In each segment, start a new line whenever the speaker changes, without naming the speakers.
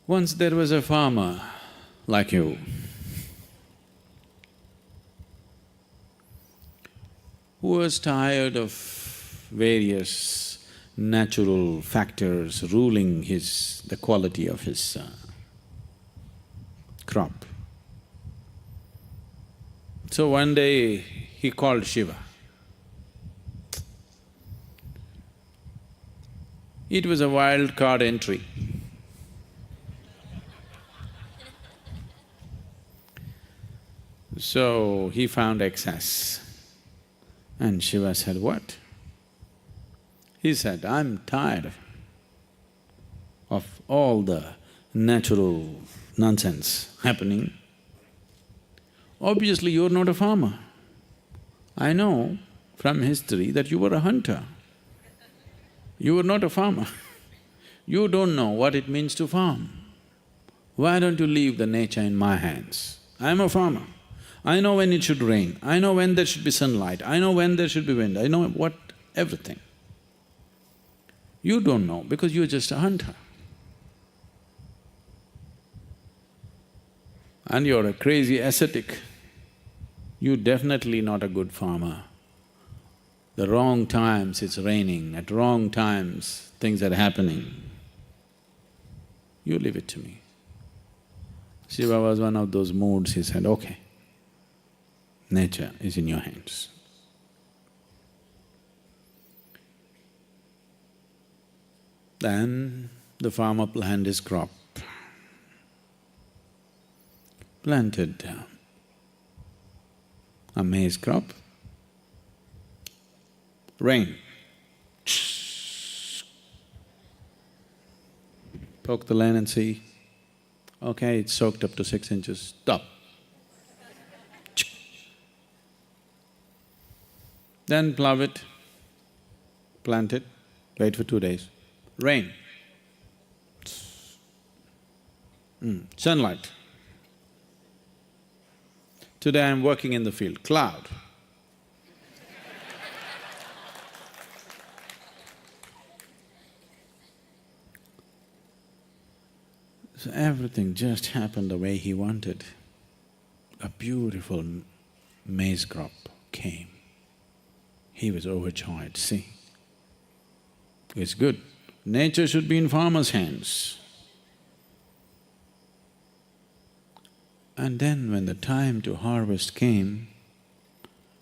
Once there was a farmer like you who was tired of various natural factors ruling the quality of his crop. So one day he called Shiva. It was a wild card entry. So he found excess. And Shiva said, "What?" He said, "I'm tired of all the natural nonsense happening. Obviously, you're not a farmer. I know from history that you were a hunter. You were not a farmer. You don't know what it means to farm. Why don't you leave the nature in my hands? I'm a farmer. I know when it should rain, I know when there should be sunlight, I know when there should be wind, I know everything. You don't know because you're just a hunter. And you're a crazy ascetic. You're definitely not a good farmer. The wrong times it's raining, at wrong times things are happening. You leave it to me." Shiva was one of those moods, he said, "Okay, nature is in your hands." Then the farmer planted his crop, planted a maize crop. Rain. Poke the land and see, okay, it's soaked up to 6 inches, stop. Then plough it, plant it, wait for 2 days. Rain. Sunlight. Today I'm working in the field, cloud. So everything just happened the way he wanted. A beautiful maize crop came. He was overjoyed, see. It's good. Nature should be in farmer's hands. And then when the time to harvest came,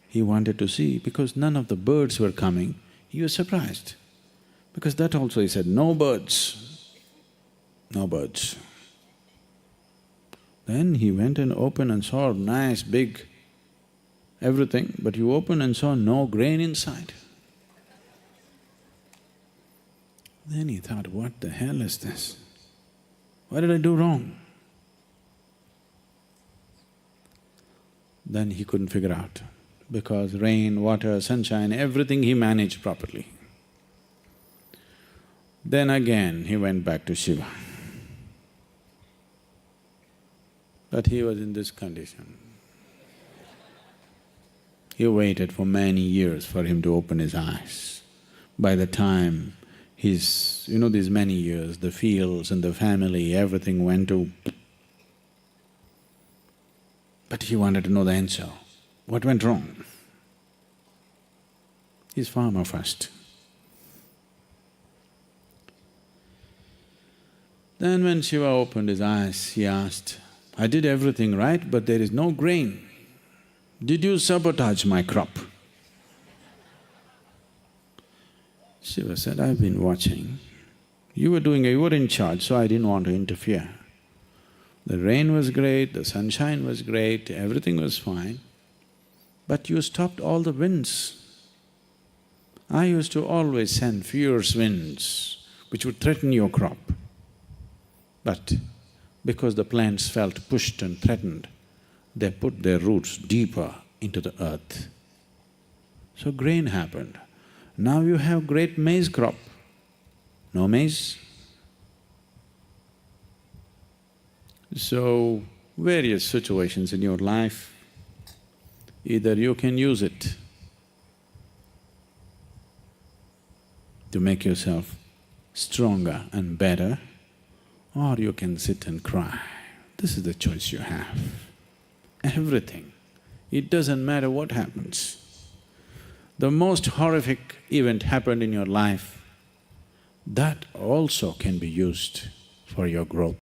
he wanted to see, because none of the birds were coming, he was surprised. Because that also he said, "No birds, no birds." Then he went and opened and saw nice big everything, but you opened and saw no grain inside. Then he thought, what the hell is this? What did I do wrong? Then he couldn't figure out, because rain, water, sunshine, everything he managed properly. Then again he went back to Shiva. But he was in this condition. He waited for many years for him to open his eyes. By the time these many years, the fields and the family, everything went to… But he wanted to know the answer. What went wrong? He's farmer first. Then when Shiva opened his eyes, he asked, "I did everything right, but there is no grain. Did you sabotage my crop?" Shiva said, "I've been watching. You were in charge, so I didn't want to interfere. The rain was great, the sunshine was great, everything was fine, but you stopped all the winds. I used to always send fierce winds which would threaten your crop. But because the plants felt pushed and threatened, they put their roots deeper into the earth. So grain happened. Now you have great maize crop. No maize? So, various situations in your life, either you can use it to make yourself stronger and better, or you can sit and cry. This is the choice you have. Everything. It doesn't matter what happens. The most horrific event happened in your life, that also can be used for your growth.